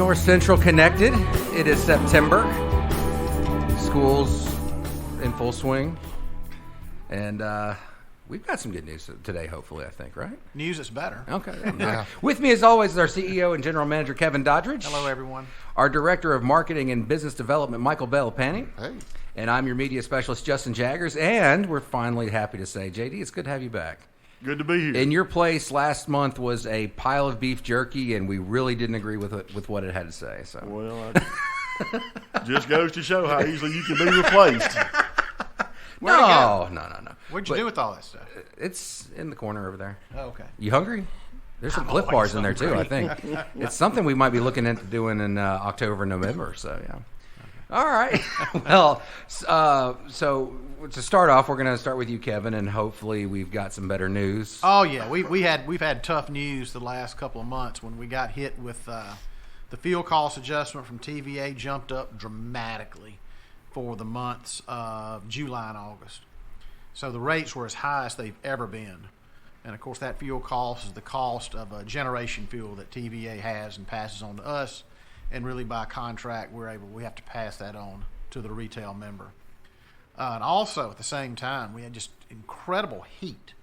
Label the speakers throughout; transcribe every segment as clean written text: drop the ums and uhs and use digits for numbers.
Speaker 1: Northcentral connected. It is September. School's in full swing. And we've got some good news today, hopefully, I think, right?
Speaker 2: News is better.
Speaker 1: Okay. Yeah. With me, as always, is our CEO and General Manager, Kevin Doddridge.
Speaker 2: Hello, everyone.
Speaker 1: Our Director of Marketing and Business Development, Michael Bell-Panning.
Speaker 3: Hey.
Speaker 1: And I'm your Media Specialist, Justin Jaggers. And we're finally happy to say, JD, it's good to have you back.
Speaker 3: Good to be here.
Speaker 1: In your place last month was a pile of beef jerky, and we really didn't agree with what it had to say. So,
Speaker 3: Well, just goes to show how easily you can be replaced.
Speaker 1: No.
Speaker 2: What'd you do with all that stuff?
Speaker 1: It's in the corner over there.
Speaker 2: Oh, okay.
Speaker 1: You hungry? There's some Cliff
Speaker 2: always
Speaker 1: Bars in there, too, I think. It's something we might be looking into doing in October, November, so, yeah. All right. Well, so to start off, we're going to start with you, Kevin, and hopefully we've got some better news.
Speaker 2: Oh yeah, we've had tough news the last couple of months when we got hit with the fuel cost adjustment from TVA jumped up dramatically for the months of July and August. So the rates were as high as they've ever been, and of course that fuel cost is the cost of a generation fuel that TVA has and passes on to us. And really, by contract, we have to pass that on to the retail member. And also, at the same time, we had just incredible heat.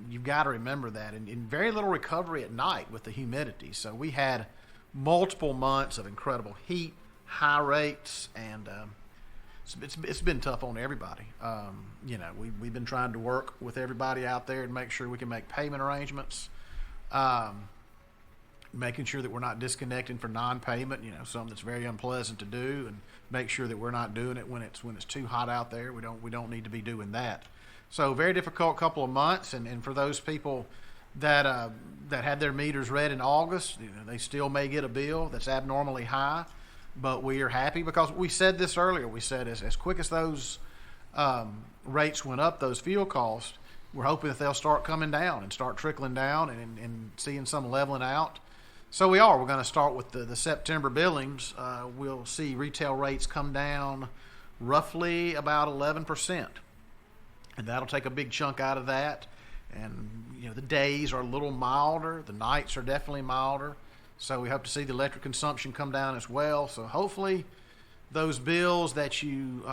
Speaker 2: You've got to remember that, and very little recovery at night with the humidity. So we had multiple months of incredible heat, high rates, and it's been tough on everybody. We've been trying to work with everybody out there and make sure we can make payment arrangements. Making sure that we're not disconnecting for non-payment, something that's very unpleasant to do, and make sure that we're not doing it when it's too hot out there. We don't need to be doing that. So very difficult couple of months, and for those people that had their meters read in August, they still may get a bill that's abnormally high, but we are happy because we said this earlier. We said as quick as those rates went up, those fuel costs, we're hoping that they'll start coming down and start trickling down and seeing some leveling out. So we are. We're going to start with the September billings. We'll see retail rates come down roughly about 11%. And that'll take a big chunk out of that. And, the days are a little milder. The nights are definitely milder. So we hope to see the electric consumption come down as well. So hopefully those bills that you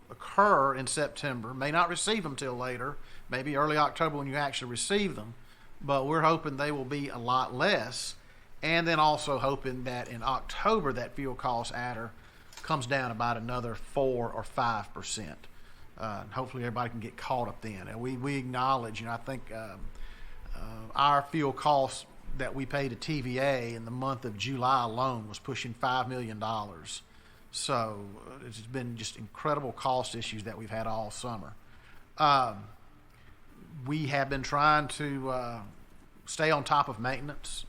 Speaker 2: occur in September, may not receive them till later, maybe early October when you actually receive them. But we're hoping they will be a lot less, and then also hoping that in October that fuel cost adder comes down about another 4 or 5%. Hopefully everybody can get caught up then. And we acknowledge, I think our fuel costs that we pay to TVA in the month of July alone was pushing $5 million. So it's been just incredible cost issues that we've had all summer. We have been trying to stay on top of maintenance,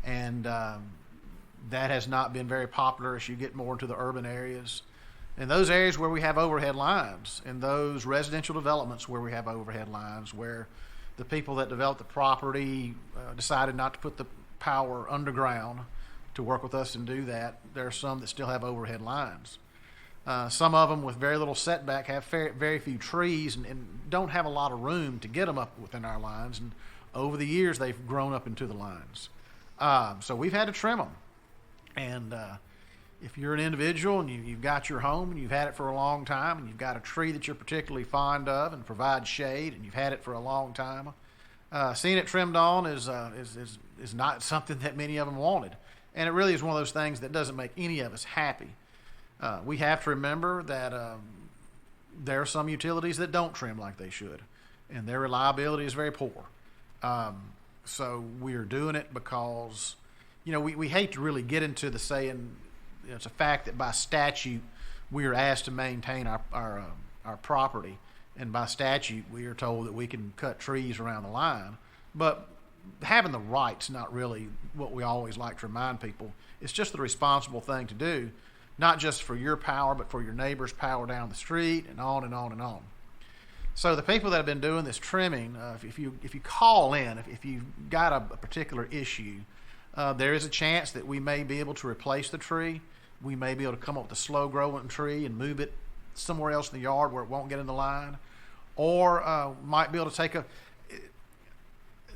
Speaker 2: and that has not been very popular as you get more into the urban areas. In those areas where we have overhead lines, in those residential developments where we have overhead lines, where the people that developed the property decided not to put the power underground to work with us and do that, there are some that still have overhead lines. Some of them with very little setback have very few trees and don't have a lot of room to get them up within our lines. And over the years, they've grown up into the lines. So we've had to trim them. And if you're an individual and you've got your home and you've had it for a long time and you've got a tree that you're particularly fond of and provides shade and you've had it for a long time, seeing it trimmed on is not something that many of them wanted. And it really is one of those things that doesn't make any of us happy. We have to remember that there are some utilities that don't trim like they should, and their reliability is very poor. So we're doing it because, we hate to really get into the saying, it's a fact that by statute we are asked to maintain our property, and by statute we are told that we can cut trees around the line. But having the right's not really what we always like to remind people. It's just the responsible thing to do. Not just for your power, but for your neighbor's power down the street, and on and on and on. So the people that have been doing this trimming, if you call in, if you've got a particular issue, there is a chance that we may be able to replace the tree. We may be able to come up with a slow-growing tree and move it somewhere else in the yard where it won't get in the line. Or might be able to take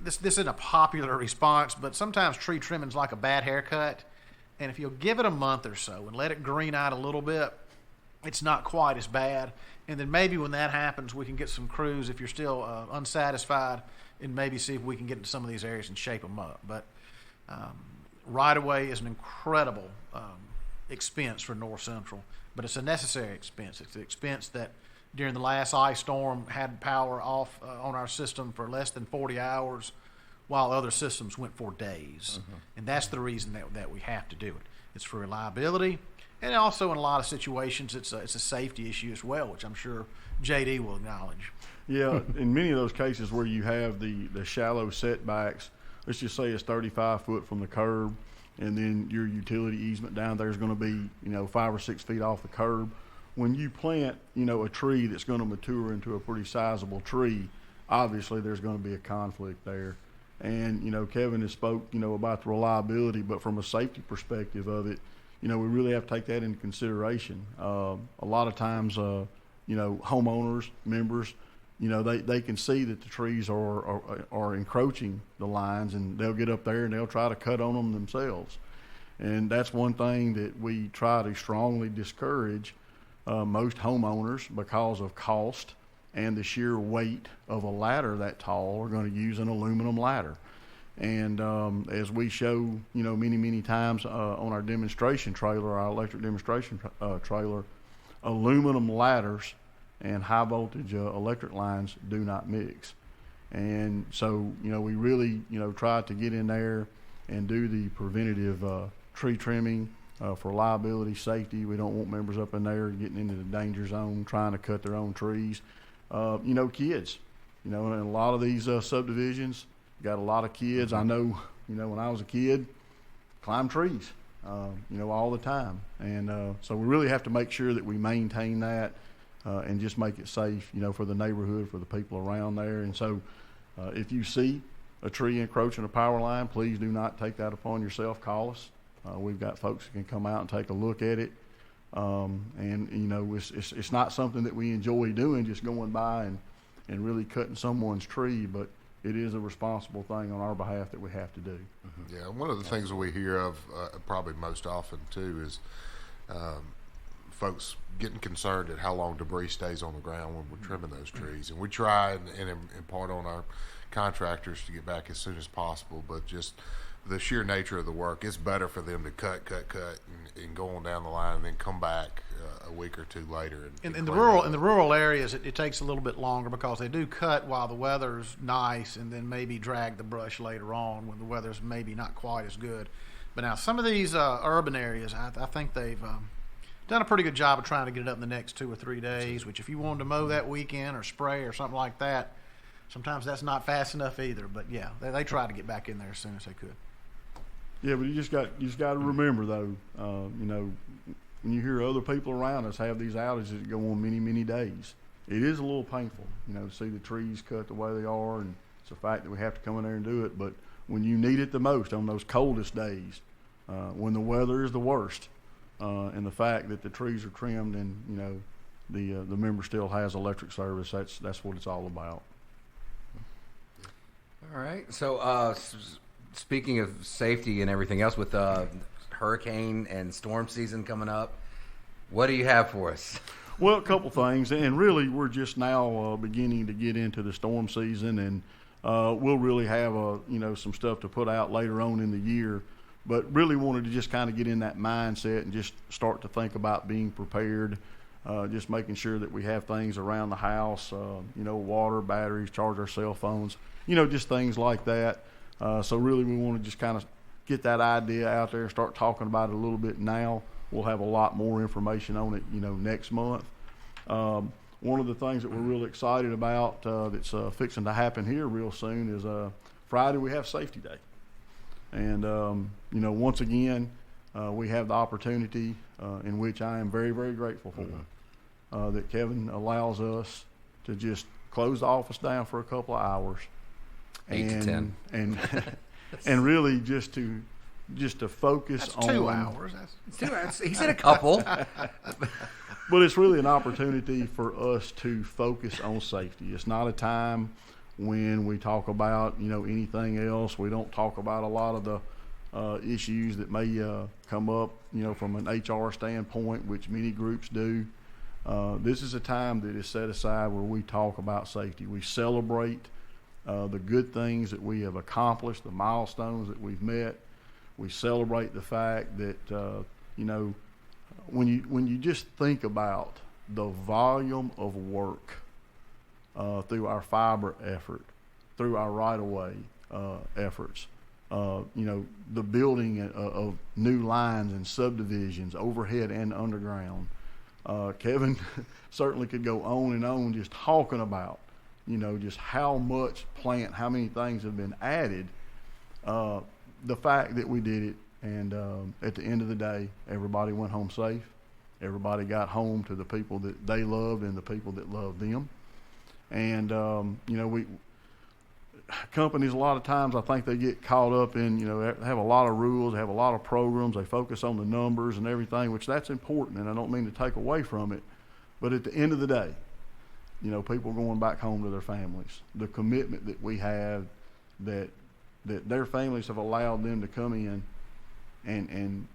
Speaker 2: this isn't a popular response, but sometimes tree trimming's like a bad haircut. And if you'll give it a month or so and let it green out a little bit, it's not quite as bad. And then maybe when that happens, we can get some crews, if you're still unsatisfied, and maybe see if we can get into some of these areas and shape them up. But right-of-way is an incredible expense for North Central, but it's a necessary expense. It's an expense that during the last ice storm had power off on our system for less than 40 hours, while other systems went for days. And that's the reason that we have to do it. It's for reliability, and also in a lot of situations it's a safety issue as well, which I'm sure JD will acknowledge.
Speaker 3: Yeah, in many of those cases where you have the shallow setbacks, let's just say it's 35 foot from the curb, and then your utility easement down there is going to be 5 or 6 feet off the curb. When you plant a tree that's going to mature into a pretty sizable tree, obviously there's going to be a conflict there. And Kevin has spoke about the reliability, but from a safety perspective of it, we really have to take that into consideration. A lot of times homeowners, members, they can see that the trees are encroaching the lines, and they'll get up there and they'll try to cut on them themselves. And that's one thing that we try to strongly discourage most homeowners, because of cost and the sheer weight of a ladder that tall, are going to use an aluminum ladder. And as we show, many times on our demonstration trailer, our electric demonstration trailer, aluminum ladders and high voltage electric lines do not mix. And so, we really, try to get in there and do the preventative tree trimming for liability, safety. We don't want members up in there getting into the danger zone, trying to cut their own trees. Kids, in a lot of these subdivisions, got a lot of kids. I know, when I was a kid, climb trees, all the time. And so we really have to make sure that we maintain that and just make it safe, for the neighborhood, for the people around there. And so if you see a tree encroaching a power line, please do not take that upon yourself. Call us. We've got folks that can come out and take a look at it. It's not something that we enjoy doing, just going by and really cutting someone's tree, but it is a responsible thing on our behalf that we have to do.
Speaker 4: Yeah, one of the things that we hear of probably most often too is folks getting concerned at how long debris stays on the ground when we're trimming those trees. And we try and impart on our contractors to get back as soon as possible, but just the sheer nature of the work, it's better for them to cut and go on down the line and then come back a week or two later.
Speaker 2: In the rural areas, it takes a little bit longer because they do cut while the weather's nice, and then maybe drag the brush later on when the weather's maybe not quite as good. But now some of these urban areas, I think they've done a pretty good job of trying to get it up in the next 2 or 3 days, which if you wanted to mow that weekend or spray or something like that, sometimes that's not fast enough either. But yeah, they try to get back in there as soon as they could.
Speaker 3: Yeah, but you just got to remember though, when you hear other people around us have these outages that go on many days, it is a little painful, to see the trees cut the way they are, and it's a fact that we have to come in there and do it. But when you need it the most, on those coldest days, when the weather is the worst, and the fact that the trees are trimmed and the member still has electric service, that's what it's all about.
Speaker 1: All right. So speaking of safety and everything else, with hurricane and storm season coming up, what do you have for us?
Speaker 3: Well, a couple things, and really we're just now beginning to get into the storm season, and we'll really have some stuff to put out later on in the year. But really wanted to just kind of get in that mindset and just start to think about being prepared, just making sure that we have things around the house, water, batteries, charge our cell phones, just things like that. So really we want to just kind of get that idea out there, start talking about it a little bit now. We'll have a lot more information on it, next month. One of the things that we're really excited about that's fixing to happen here real soon is Friday we have Safety Day. And, once again, we have the opportunity in which I am very, very grateful for, that Kevin allows us to just close the office down for a couple of hours.
Speaker 1: 8 to 10.
Speaker 3: And really just to focus
Speaker 2: That's
Speaker 3: on
Speaker 2: 2 hours.
Speaker 1: It's 2 hours. He said a couple.
Speaker 3: But it's really an opportunity for us to focus on safety. It's not a time when we talk about, anything else. We don't talk about a lot of the issues that may come up, from an HR standpoint, which many groups do. This is a time that is set aside where we talk about safety. We celebrate the good things that we have accomplished, the milestones that we've met. We celebrate the fact that, when you just think about the volume of work through our fiber effort, through our right-of-way efforts, the building of new lines and subdivisions, overhead and underground. Kevin certainly could go on and on just talking about, just how much plant, how many things have been added. The fact that we did it, and at the end of the day, everybody went home safe. Everybody got home to the people that they loved and the people that loved them. And, companies, a lot of times, I think they get caught up in, they have a lot of rules, they have a lot of programs, they focus on the numbers and everything, which that's important, and I don't mean to take away from it. But at the end of the day, people going back home to their families, the commitment that we have, that their families have allowed them to come in and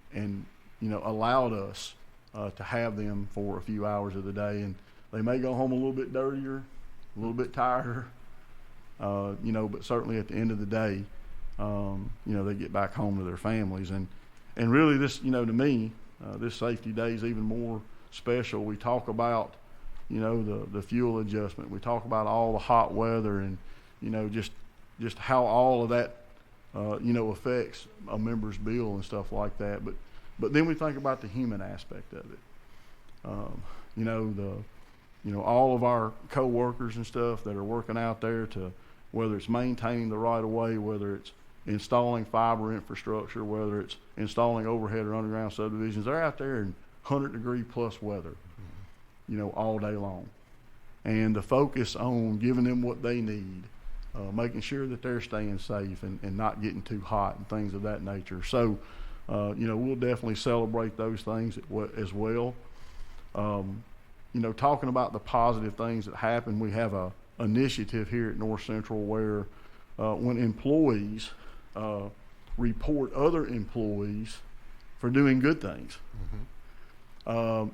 Speaker 3: allowed us to have them for a few hours of the day. And they may go home a little bit dirtier, a little bit tireder, but certainly at the end of the day, they get back home to their families. And really this, to me, this safety day is even more special. We talk about, the fuel adjustment. We talk about all the hot weather and, just how all of that, affects a member's bill and stuff like that. But then we think about the human aspect of it. All of our co-workers and stuff that are working out there to, whether it's maintaining the right of way, whether it's installing fiber infrastructure, whether it's installing overhead or underground subdivisions, they're out there in 100-degree plus weather, all day long. And the focus on giving them what they need, making sure that they're staying safe and not getting too hot and things of that nature. So, we'll definitely celebrate those things as well. Talking about the positive things that happen, we have a initiative here at Northcentral where when employees report other employees for doing good things, for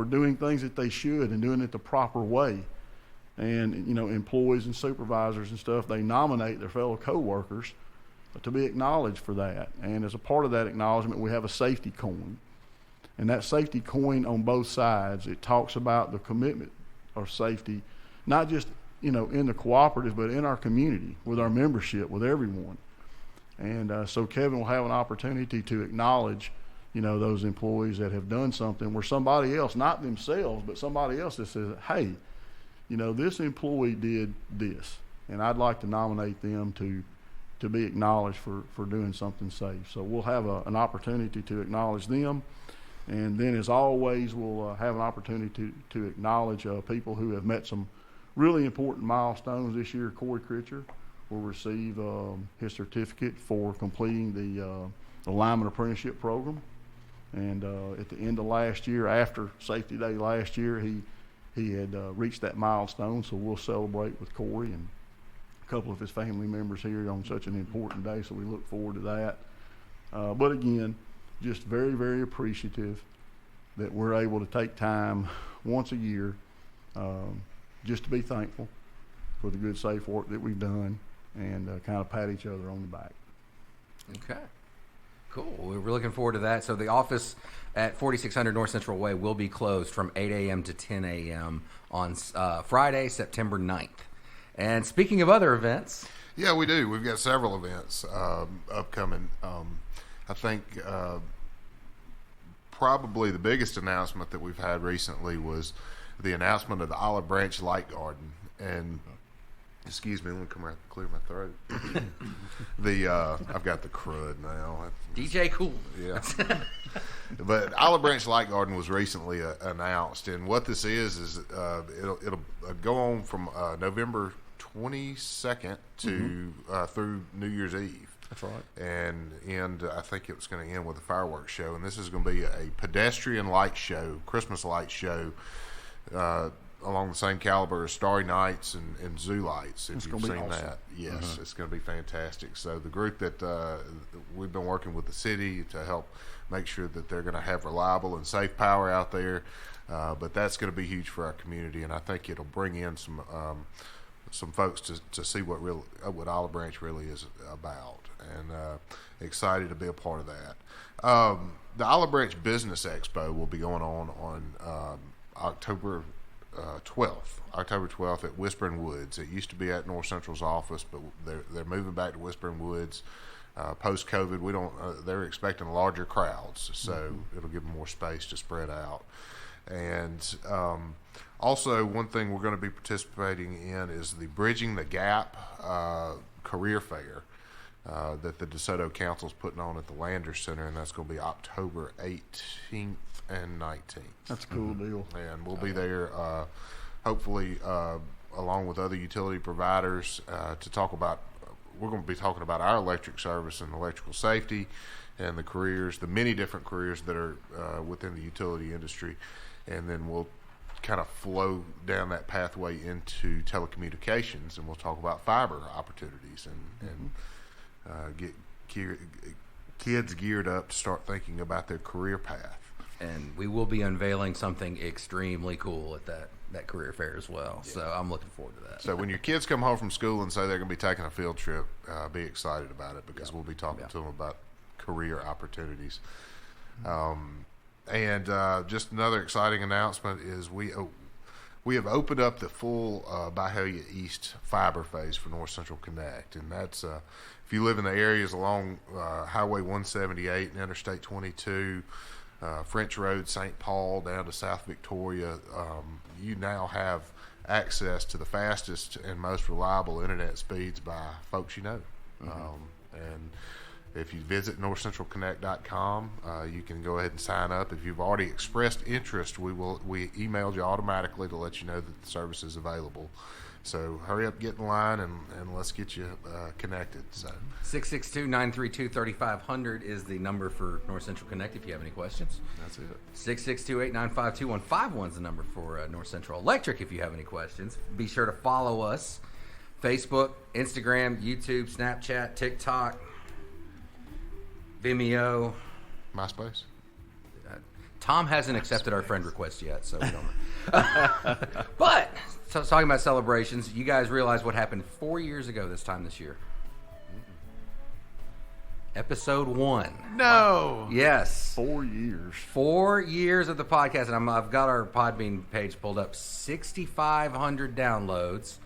Speaker 3: doing things that they should and doing it the proper way. And, employees and supervisors and stuff, they nominate their fellow coworkers to be acknowledged for that. And as a part of that acknowledgement, we have a safety coin. And that safety coin on both sides, it talks about the commitment of safety, not just, in the cooperative, but in our community, with our membership, with everyone. And so Kevin will have an opportunity to acknowledge, those employees that have done something where somebody else, not themselves, but somebody else that says, hey, this employee did this, and I'd like to nominate them to be acknowledged for doing something safe. So we'll have an opportunity to acknowledge them. And then, as always, we'll have an opportunity to acknowledge people who have met some really important milestones this year. Corey Critcher will receive his certificate for completing the lineman apprenticeship program. And at the end of last year, after Safety Day last year, he had reached that milestone. So we'll celebrate with Corey and a couple of his family members here on such an important day. So we look forward to that. But again, just very, very appreciative that we're able to take time once a year just to be thankful for the good, safe work that we've done and kind of pat each other on the back.
Speaker 1: Okay. Cool. We're looking forward to that. So the office at 4600 North Central Way will be closed from 8 a.m. to 10 a.m. on Friday, September 9th. And speaking of other events.
Speaker 4: Yeah, we do. We've got several events upcoming. I think probably the biggest announcement that we've had recently was the announcement of the Olive Branch Light Garden. And excuse me, let me come around and clear my throat. I've got the crud now.
Speaker 1: DJ Cool.
Speaker 4: Yeah. But Olive Branch Light Garden was recently announced, and what this is it'll go on from November 22nd to through New Year's Eve.
Speaker 3: That's right.
Speaker 4: And I think it was going to end with a fireworks show, and this is going to be a pedestrian light show, Christmas light show, along the same caliber as Starry Nights and Zoo Lights. If
Speaker 3: It's
Speaker 4: you've
Speaker 3: gonna be
Speaker 4: seen
Speaker 3: awesome.
Speaker 4: that, yes, it's going to be fantastic. So the group that we've been working with the city to help make sure that they're going to have reliable and safe power out there, but that's going to be huge for our community, and I think it'll bring in some folks to see what Olive Branch really is about, and excited to be a part of that. The Olive Branch Business Expo will be going on October 12th at Whispering Woods. It used to be at North Central's office, but they're moving back to Whispering Woods. Post COVID, they're expecting larger crowds, so it'll give them more space to spread out. And also, one thing we're going to be participating in is the Bridging the Gap career fair that the DeSoto Council's putting on at the Landers Center, and that's going to be October 18th and 19th.
Speaker 3: That's a cool deal.
Speaker 4: And we'll be there, hopefully, along with other utility providers to talk about. We're going to be talking about our electric service and electrical safety, and the many different careers that are within the utility industry, and then we'll kind of flow down that pathway into telecommunications, and we'll talk about fiber opportunities and get kids geared up to start thinking about their career path.
Speaker 1: And we will be unveiling something extremely cool at that career fair as well. Yeah. So I'm looking forward to that.
Speaker 4: So when your kids come home from school and say they're going to be taking a field trip, be excited about it, because we'll be talking to them about career opportunities. And just another exciting announcement is we have opened up the full Byhalia East fiber phase for North Central Connect, and that's if you live in the areas along Highway 178 and Interstate 22, French Road, St. Paul, down to South Victoria, you now have access to the fastest and most reliable internet speeds by folks you know. And if you visit northcentralconnect.com, you can go ahead and sign up. If you've already expressed interest, we emailed you automatically to let you know that the service is available. So hurry up, get in line, and let's get you connected. So
Speaker 1: 662-932-3500 is the number for North Central Connect if you have any questions.
Speaker 4: that's it.
Speaker 1: 662-895-2151 is the number for North Central Electric if you have any questions. Be sure to follow us. Facebook, Instagram, YouTube, Snapchat, TikTok, Vimeo.
Speaker 4: MySpace.
Speaker 1: Tom hasn't accepted our friend request yet, so we don't know. But, so talking about celebrations, you guys realize what happened 4 years ago this time this year? Episode 1.
Speaker 2: No.
Speaker 1: Yes.
Speaker 3: 4 years.
Speaker 1: 4 years of the podcast, and I've got our Podbean page pulled up. 6,500 downloads,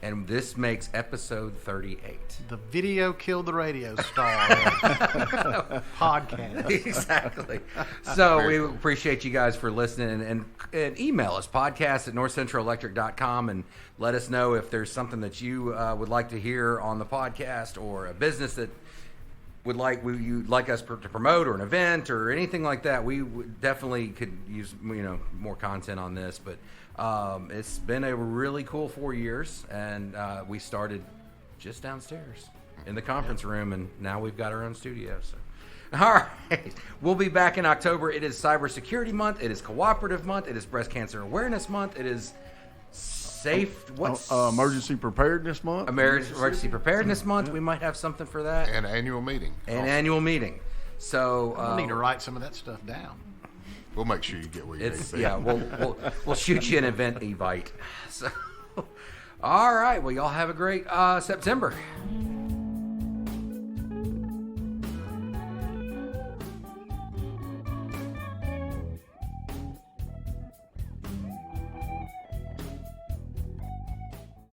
Speaker 1: and this makes episode 38.
Speaker 2: The video killed the radio star podcast.
Speaker 1: Exactly. So we appreciate you guys for listening, and email us, podcast@northcentralelectric.com, and let us know if there's something that you would like to hear on the podcast, or a business that you'd like us to promote, or an event or anything like that. We definitely could use more content on this, but it's been a really cool 4 years, and we started just downstairs in the conference room, and now we've got our own studio. So, all right, we'll be back in October. It is Cybersecurity Month. It is Cooperative Month. It is Breast Cancer Awareness Month. It is
Speaker 3: Emergency Preparedness Month.
Speaker 1: Emergency Preparedness Month. We might have something for that.
Speaker 4: And annual meeting.
Speaker 1: Annual meeting. So
Speaker 2: I need to write some of that stuff down.
Speaker 4: We'll make sure you get where you need to be.
Speaker 1: Yeah, we'll shoot you an event invite. So, all right. Well, y'all have a great September.